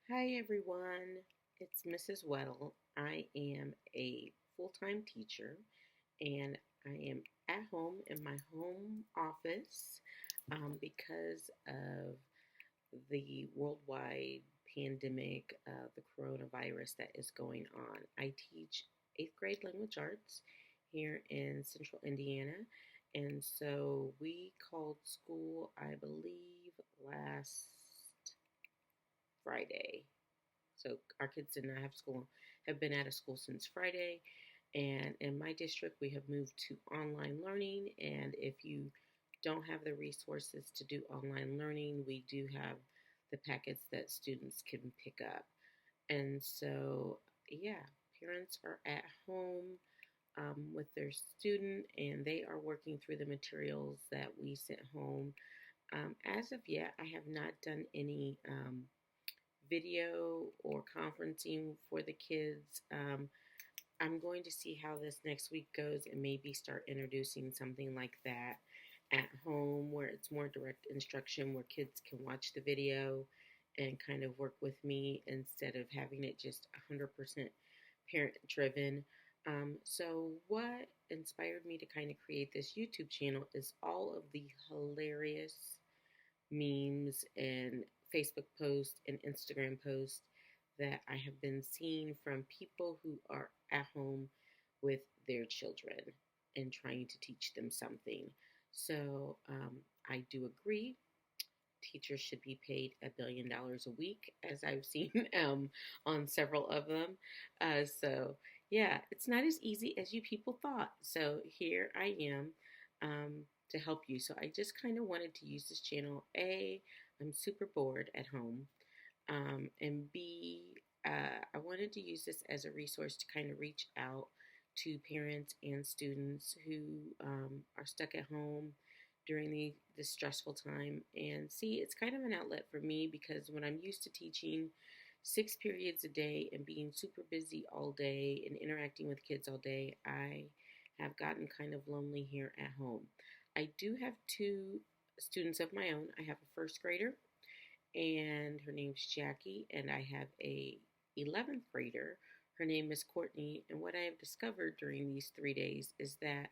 Hi everyone, it's Mrs. Weddle. I am a full-time teacher and I am at home in my home office because of the worldwide pandemic, the coronavirus that is going on. I teach 8th grade language arts here in central Indiana, and so we called school, I believe, last Friday. So our kids did not have been out of school since Friday. And in my district, we have moved to online learning. And if you don't have the resources to do online learning, we do have the packets that students can pick up. And so, yeah, parents are at home with their student and they are working through the materials that we sent home. As of yet, I have not done any video or conferencing for the kids. I'm going to see how this next week goes and maybe start introducing something like that at home where it's more direct instruction where kids can watch the video and kind of work with me instead of having it just 100% parent driven. So, what inspired me to kind of create this YouTube channel is all of the hilarious memes and Facebook posts and Instagram posts that I have been seeing from people who are at home with their children and trying to teach them something. So I do agree. Teachers should be paid $1 billion a week, as I've seen on several of them. Yeah, it's not as easy as you people thought. So here I am to help you. So I just kind of wanted to use this channel. A, I'm super bored at home. And B, I wanted to use this as a resource to kind of reach out to parents and students who are stuck at home during this stressful time. And see, it's kind of an outlet for me because when I'm used to teaching 6 periods a day and being super busy all day and interacting with kids all day, I have gotten kind of lonely here at home. I do have two students of my own. I have a first grader and her name's Jackie, and I have a 11th grader. Her name is Courtney, and what I have discovered during these 3 days is that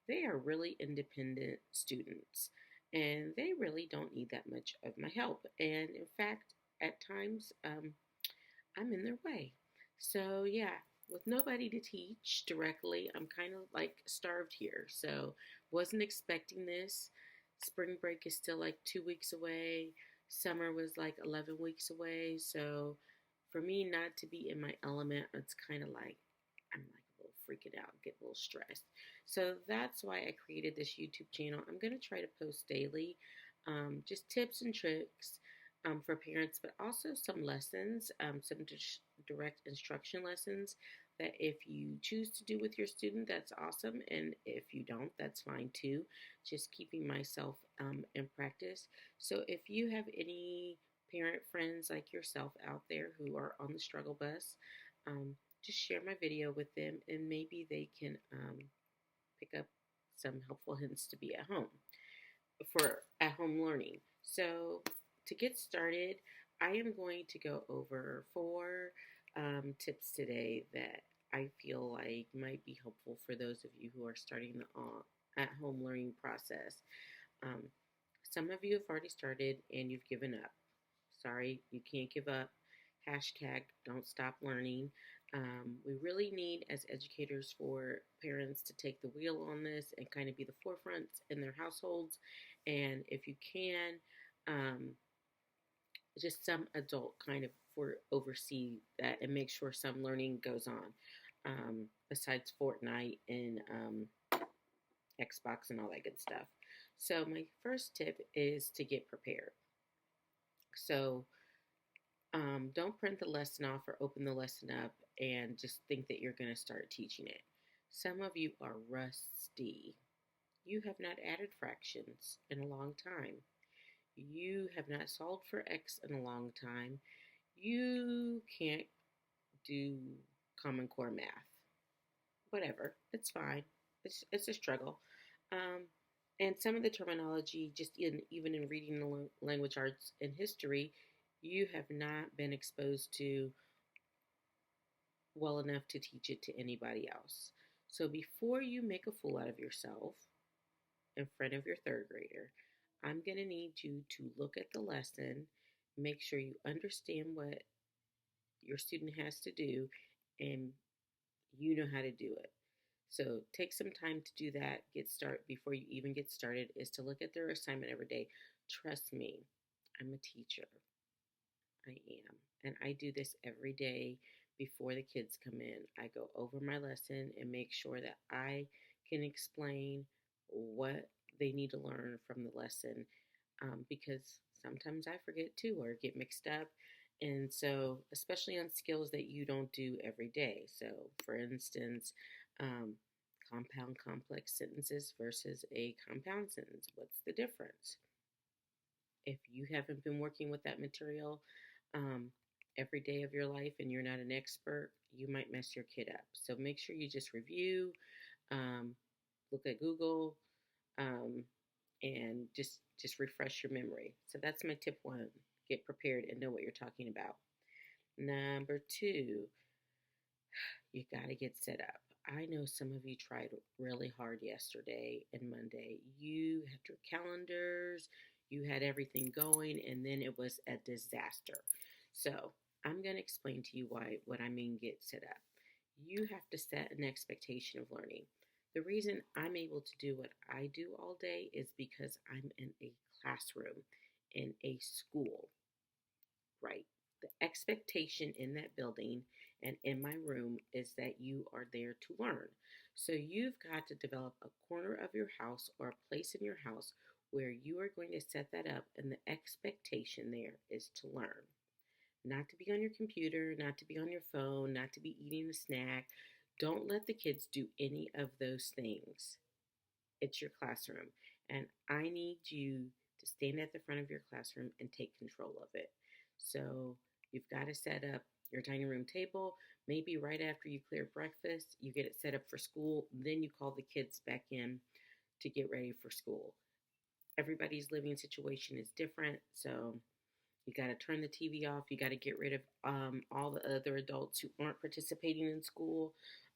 they are really independent students, and they really don't need that much of my help. And in fact, at times, I'm in their way. So yeah, with nobody to teach directly, I'm kind of like starved here. So wasn't expecting this. Spring break is still like 2 weeks away. Summer was like 11 weeks away. So for me not to be in my element, it's kind of like I'm like a little freaking out, get a little stressed. So that's why I created this YouTube channel. I'm going to try to post daily, just tips and tricks for parents, but also some lessons, some direct instruction lessons that if you choose to do with your student, that's awesome. And if you don't, that's fine too. Just keeping myself in practice. So if you have any parent friends like yourself out there who are on the struggle bus, just share my video with them and maybe they can pick up some helpful hints to be at home for at home learning. So, to get started, I am going to go over four tips today that I feel like might be helpful for those of you who are starting the at home learning process. Um, some of you have already started and you've given up. Sorry, you can't give up. Hashtag don't stop learning. We really need, as educators, for parents to take the wheel on this and kind of be the forefronts in their households. And if you can, um, just some adult kind of for oversee that and make sure some learning goes on besides Fortnite and Xbox and all that good stuff. So my first tip is to get prepared. So don't print the lesson off or open the lesson up and just think that you're going to start teaching it. Some of you are rusty. You have not added fractions in a long time. You have not solved for X in a long time. You can't do Common Core math. Whatever, it's fine. It's a struggle. Um, and some of the terminology, just even in reading the language arts and history, you have not been exposed to well enough to teach it to anybody else. So before you make a fool out of yourself in front of your third grader, I'm going to need you to look at the lesson, make sure you understand what your student has to do, and you know how to do it. So take some time to do that. Get start before you even get started is to look at their assignment every day. Trust me, I'm a teacher. I am. And I do this every day before the kids come in. I go over my lesson and make sure that I can explain what they need to learn from the lesson because sometimes I forget too or get mixed up. And so, especially on skills that you don't do every day. So, for instance, um, compound complex sentences versus a compound sentence. What's the difference? If you haven't been working with that material um, every day of your life and you're not an expert, you might mess your kid up. So make sure you just review, um, look at Google, um, and just refresh your memory. So that's my tip one: get prepared and know what you're talking about. Number two, you got to get set up. I know some of you tried really hard yesterday and Monday. You had your calendars, you had everything going, and then it was a disaster. So, I'm going to explain to you what I mean get set up. You have to set an expectation of learning. The reason I'm able to do what I do all day is because I'm in a classroom, in a school, right? The expectation in that building and in my room is that you are there to learn. So you've got to develop a corner of your house or a place in your house where you are going to set that up, and the expectation there is to learn. Not to be on your computer, not to be on your phone, not to be eating a snack. Don't let the kids do any of those things. It's your classroom, and I need you to stand at the front of your classroom and take control of it. So you've got to set up your dining room table. Maybe right after you clear breakfast, you get it set up for school. Then you call the kids back in to get ready for school. Everybody's living situation is different, so you got to turn the TV off. You got to get rid of all the other adults who aren't participating in school.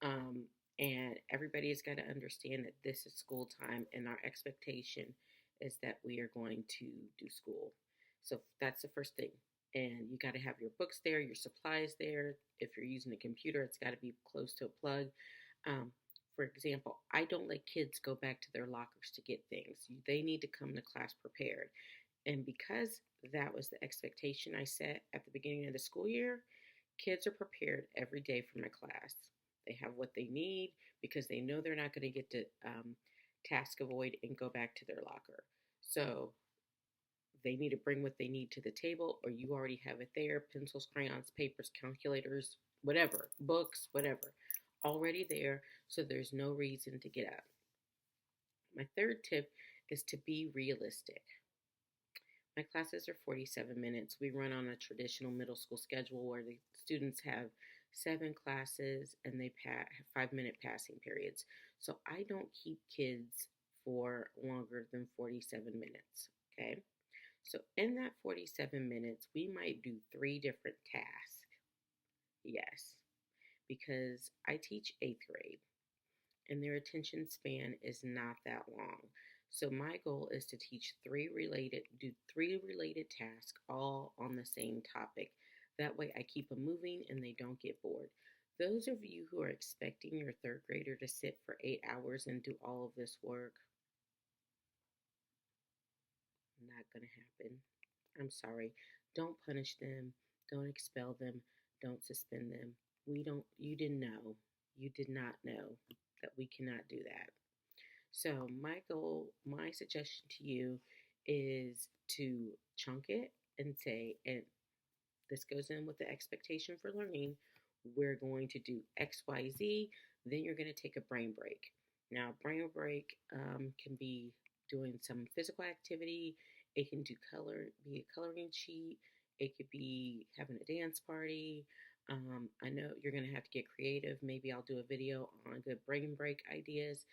Um, and everybody has got to understand that this is school time, and our expectation is that we are going to do school. So that's the first thing. And you got to have your books there, your supplies there. If you're using a computer, it's got to be close to a plug. Um, for example, I don't let kids go back to their lockers to get things. They need to come to class prepared. And because that was the expectation I set at the beginning of the school year, kids are prepared every day for my class. They have what they need because they know they're not going to get to task avoid and go back to their locker. So they need to bring what they need to the table, or you already have it there: pencils, crayons, papers, calculators, whatever, books, whatever, already there. So there's no reason to get up. My third tip is to be realistic. My classes are 47 minutes. We run on a traditional middle school schedule where the students have 7 classes and they have 5-minute passing periods. So I don't keep kids for longer than 47 minutes. Okay. So in that 47 minutes, we might do 3 different tasks. Yes, because I teach 8th grade and their attention span is not that long. So my goal is to do 3 related tasks all on the same topic. That way I keep them moving and they don't get bored. Those of you who are expecting your third grader to sit for 8 hours and do all of this work, not going to happen. I'm sorry. Don't punish them. Don't expel them. Don't suspend them. You didn't know. You did not know that we cannot do that. So my suggestion to you is to chunk it and say, and this goes in with the expectation for learning, we're going to do X, Y, Z, then you're going to take a brain break. Now, brain break can be doing some physical activity. It can be a coloring sheet. It could be having a dance party. I know you're going to have to get creative. Maybe I'll do a video on good brain break ideas.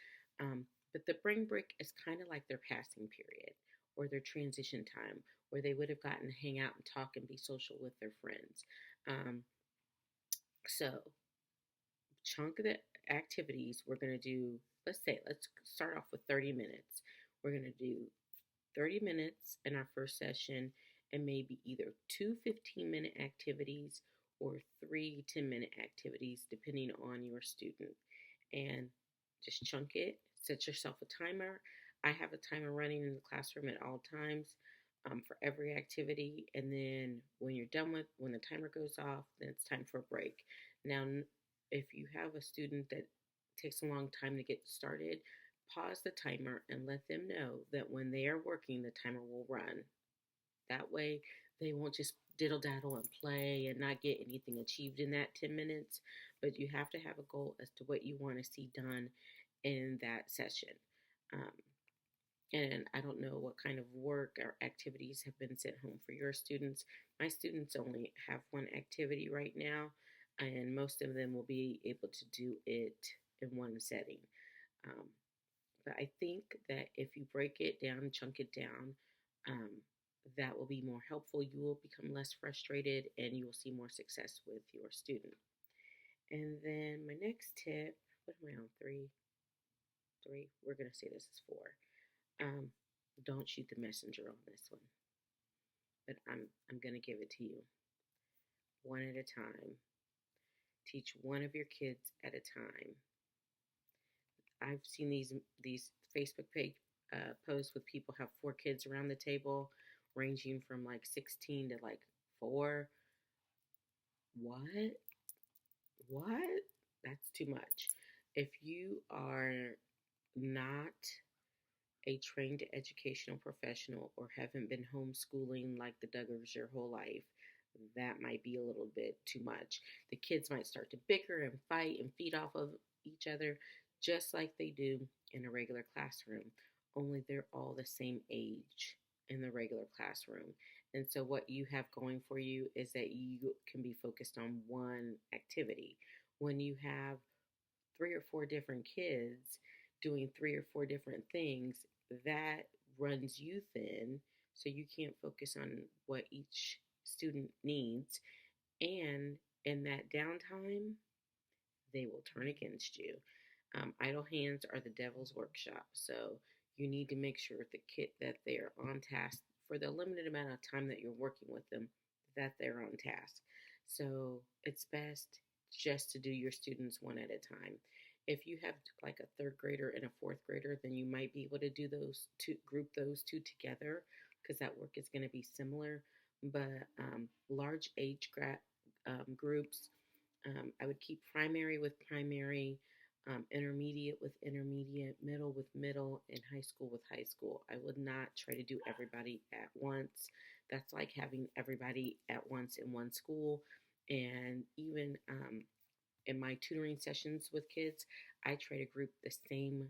But the brain break is kind of like their passing period or their transition time where they would have gotten to hang out and talk and be social with their friends. Um, so, chunk of the activities we're going to do, let's start off with 30 minutes. We're going to do 30 minutes in our first session and maybe either two 15-minute activities or three 10-minute activities, depending on your student. And just chunk it, set yourself a timer. I have a timer running in the classroom at all times for every activity. And then when the timer goes off, then it's time for a break. Now, if you have a student that takes a long time to get started, pause the timer and let them know that when they are working, the timer will run. That way, they won't just diddle daddle and play and not get anything achieved in that 10 minutes. But you have to have a goal as to what you want to see done in that session. Um, and I don't know what kind of work or activities have been sent home for your students. My students only have one activity right now, and most of them will be able to do it in one setting. Um, but I think that if you break it down, chunk it down, um, that will be more helpful. You will become less frustrated and you will see more success with your student. And then my next tip, what am I on? Three. We're going to say this is four. Don't shoot the messenger on this one, but I'm going to give it to you one at a time. Teach one of your kids at a time. I've seen these Facebook page posts with people have four kids around the table, ranging from like 16 to like 4. What? What? That's too much. If you are not a trained educational professional or haven't been homeschooling like the Duggars your whole life, that might be a little bit too much. The kids might start to bicker and fight and feed off of each other just like they do in a regular classroom, only they're all the same age in the regular classroom. And so, what you have going for you is that you can be focused on one activity. When you have 3 or 4 different kids doing 3 or 4 different things, that runs you thin. So, you can't focus on what each student needs. And in that downtime, they will turn against you. Idle hands are the devil's workshop. So you need to make sure that they are on task for the limited amount of time that you're working with them, that they're on task. So it's best just to do your students one at a time. If you have like a third grader and a fourth grader, then you might be able to do group those two together because that work is going to be similar. But large groups, I would keep primary with primary, intermediate with intermediate, middle with middle, and high school with high school. I would not try to do everybody at once. That's like having everybody at once in one school. And even in my tutoring sessions with kids, I try to group the same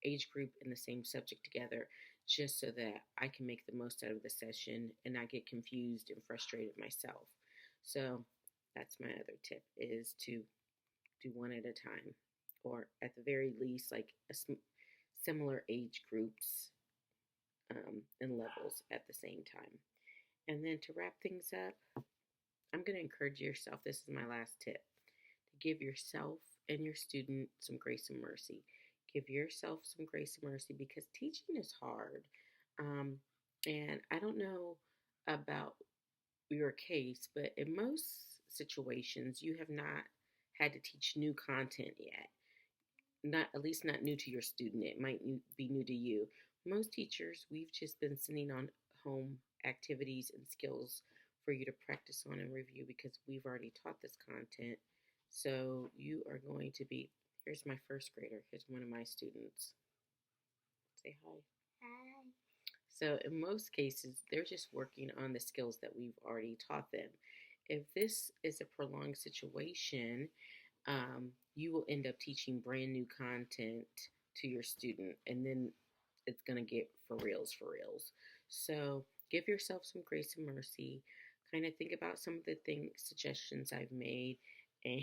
age group and the same subject together just so that I can make the most out of the session and not get confused and frustrated myself. So that's my other tip, is to do one at a time, or at the very least like similar age groups and levels at the same time. And then to wrap things up, I'm going to encourage yourself. This is my last tip, to give yourself and your student some grace and mercy. Give yourself some grace and mercy because teaching is hard. And I don't know about your case, but in most situations, you have not had to teach new content yet. Not, at least not new to your student. It might be new to you. Most teachers, we've just been sending on home activities and skills for you to practice on and review because we've already taught this content. So you are going to be, here's my first grader. Here's one of my students. Say hi. Hi. So in most cases, they're just working on the skills that we've already taught them. If this is a prolonged situation, you will end up teaching brand new content to your student, and then it's going to get for reals. So give yourself some grace and mercy. Kind of think about some of the suggestions I've made, and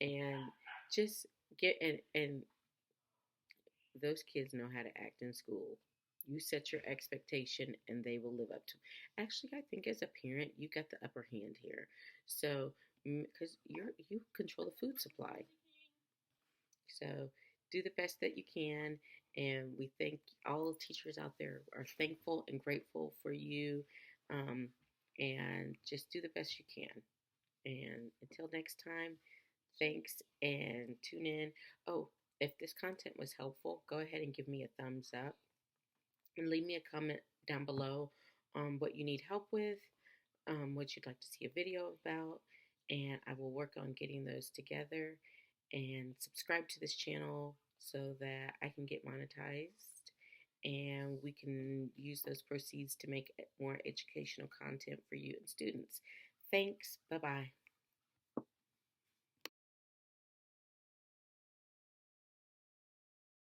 and just get and those kids know how to act in school. You set your expectation and they will live up to it. Actually, I think as a parent, you got the upper hand here. So, because you control the food supply. So, do the best that you can. And we thank all teachers out there are thankful and grateful for you. Um, and just do the best you can. And until next time, thanks and tune in. Oh, if this content was helpful, go ahead and give me a thumbs up and leave me a comment down below on what you need help with, what you'd like to see a video about, and I will work on getting those together. And subscribe to this channel so that I can get monetized and we can use those proceeds to make more educational content for you and students. Thanks. Bye bye.